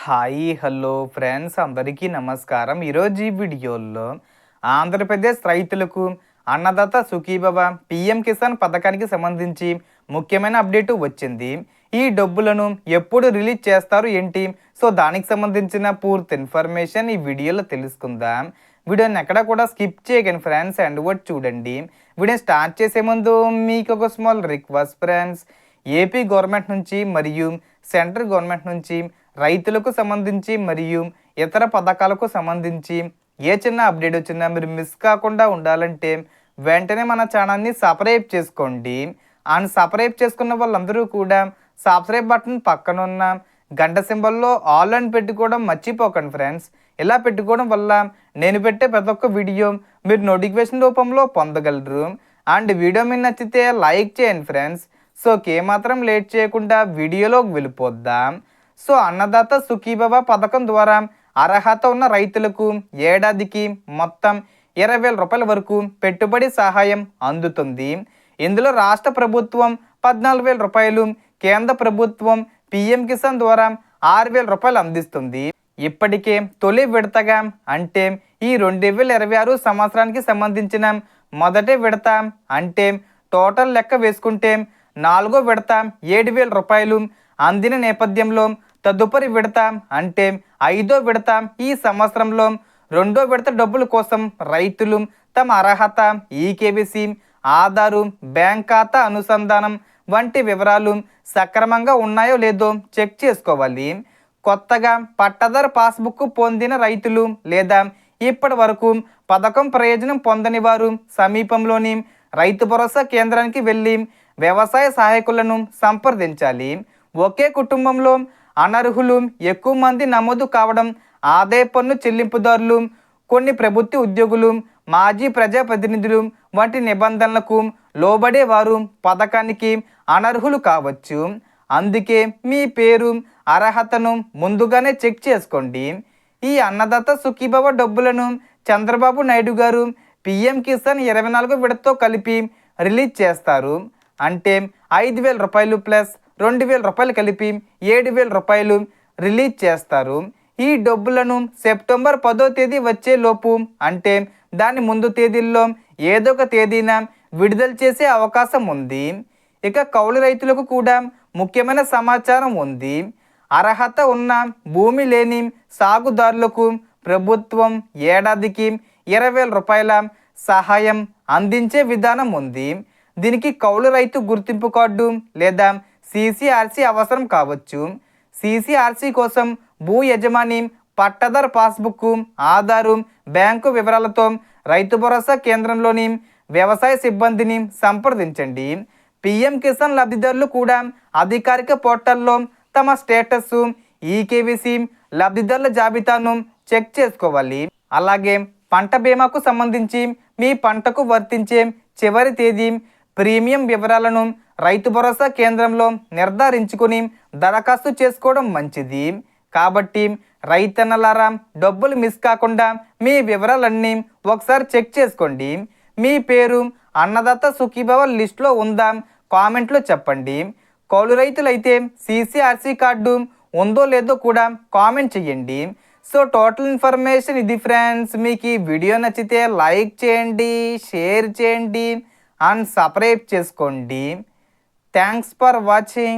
Hi hello friends అందరికీ నమస్కారం. ఈరోజు ఈ వీడియోలో ఆంధ్రప్రదేశ్ రైతులకు అన్నదాత సుఖీభవ పిఎం కిసాన్ పథకానికి సంబంధించి ముఖ్యమైన అప్డేట్ వచ్చింది. ఈ డబ్బులను ఎప్పుడు రిలీజ్ చేస్తారు ఏంటి, సో దానికి సంబంధించిన పూర్తి ఇన్ఫర్మేషన్ ఈ వీడియోలో తెలుసుకుందాం. వీడియోని ఎక్కడ కూడా స్కిప్ చేయకండి ఫ్రెండ్స్, అండ్ వర్డ్ చూడండి. వీడియో స్టార్ట్ చేసే ముందు మీకు ఒక small request friends, AP government నుంచి మరియు సెంట్రల్ గవర్నమెంట్ నుంచి రైతులకు సంబంధించి మరియు ఇతర పథకాలకు సంబంధించి ఏ చిన్న అప్డేట్ వచ్చినా మీరు మిస్ కాకుండా ఉండాలంటే వెంటనే మన ఛానల్ని సబ్స్క్రైబ్ చేసుకోండి. అండ్ సబ్స్క్రైబ్ చేసుకున్న వాళ్ళందరూ కూడా సబ్స్క్రైబ్ బటన్ పక్కన ఉన్న గంట సింబల్లో ఆల్ అని పెట్టుకోవడం మర్చిపోకండి ఫ్రెండ్స్. ఇలా పెట్టుకోవడం వల్ల నేను పెట్టే ప్రతి ఒక్క వీడియో మీరు నోటిఫికేషన్ రూపంలో పొందగలరు. అండ్ వీడియో మీకు నచ్చితే లైక్ చేయండి ఫ్రెండ్స్. సో ఏమాత్రం లేట్ చేయకుండా వీడియోలోకి వెళ్ళిపోద్దాం. సో అన్నదాత సుఖీభవ పథకం ద్వారా అర్హత ఉన్న రైతులకు ఏడాదికి మొత్తం 20,000 రూపాయల వరకు పెట్టుబడి సహాయం అందుతుంది. ఇందులో రాష్ట్ర ప్రభుత్వం 14,000 రూపాయలు, కేంద్ర ప్రభుత్వం పిఎం కిసాన్ ద్వారా 6,000 రూపాయలు అందిస్తుంది. ఇప్పటికే తొలి విడతగా అంటే ఈ 2026 సంవత్సరానికి సంబంధించిన మొదటి విడత అంటే టోటల్ లెక్క వేసుకుంటే 4వ విడత 7,000 రూపాయలు అందిన నేపథ్యంలో తదుపరి విడత అంటే 5వ విడత ఈ సంవత్సరంలో 2వ విడత డబ్బుల కోసం రైతులు తమ అర్హత, ఈకేవీసీ, ఆధారు, బ్యాంక్ ఖాతా అనుసంధానం వంటి వివరాలు సక్రమంగా ఉన్నాయో లేదో చెక్ చేసుకోవాలి. కొత్తగా పట్టాదారు పాస్బుక్ పొందిన రైతులు లేదా ఇప్పటి వరకు పథకం ప్రయోజనం పొందని వారు సమీపంలోని రైతు భరోసా కేంద్రానికి వెళ్ళి వ్యవసాయ సహాయకులను సంప్రదించాలి. ఒకే కుటుంబంలో అనర్హులు ఎక్కువ మంది నమోదు కావడం, ఆదాయ పన్ను చెల్లింపుదారులు, కొన్ని ప్రభుత్వ ఉద్యోగులు, మాజీ ప్రజాప్రతినిధులు వంటి నిబంధనలకు లోబడే వారు పథకానికి అనర్హులు కావచ్చు. అందుకే మీ పేరు, అర్హతను ముందుగానే చెక్ చేసుకోండి. ఈ అన్నదాత సుఖీభవ డబ్బులను చంద్రబాబు నాయుడు గారు పిఎం కిసాన్ 24వ విడతతో కలిపి రిలీజ్ చేస్తారు. అంటే 5,000 రూపాయలు ప్లస్ 2,000 రూపాయలు కలిపి 7,000 రూపాయలు రిలీజ్ చేస్తారు. ఈ డబ్బులను సెప్టెంబర్ 10వ తేదీ వచ్చే లోపు అంటే దాని ముందు తేదీల్లో ఏదో ఒక తేదీన విడుదల చేసే అవకాశం ఉంది. ఇక కౌలు రైతులకు కూడా ముఖ్యమైన సమాచారం ఉంది. అర్హత ఉన్న భూమి లేని సాగుదారులకు ప్రభుత్వం ఏడాదికి 20,000 రూపాయల సహాయం అందించే విధానం ఉంది. దీనికి కౌలు రైతు గుర్తింపు కార్డు లేదా సిసిఆర్సి అవసరం కావచ్చు. సిసిఆర్సి కోసం భూ యజమాని పట్టాదారు పాస్బుక్, ఆధారు, బ్యాంకు వివరాలతో రైతు భరోసా కేంద్రంలోని వ్యవసాయ సిబ్బందిని సంప్రదించండి. పిఎం కిసాన్ లబ్ధిదారులు కూడా అధికారిక పోర్టల్లో తమ స్టేటస్, ఈకేవీసీ, లబ్ధిదారుల జాబితాను చెక్ చేసుకోవాలి. అలాగే పంట బీమాకు సంబంధించి మీ పంటకు వర్తించే చివరి తేదీ, ప్రీమియం వివరాలను రైతు భరోసా కేంద్రంలో నిర్ధారించుకుని దరఖాస్తు చేసుకోవడం మంచిది. కాబట్టి రైతన్నలారా డబ్బులు మిస్ కాకుండా మీ వివరాలన్నీ ఒకసారి చెక్ చేసుకోండి. మీ పేరు అన్నదాత సుఖీభవ లిస్టులో ఉందా కామెంట్లో చెప్పండి. కౌలు రైతులైతే సిసిఆర్సి కార్డు ఉందో లేదో కూడా కామెంట్ చేయండి. సో టోటల్ ఇన్ఫర్మేషన్ ఇది ఫ్రెండ్స్. మీకు ఈ వీడియో నచ్చితే లైక్ చేయండి, షేర్ చేయండి అండ్ సబ్స్క్రైబ్ చేసుకోండి. Thanks for watching.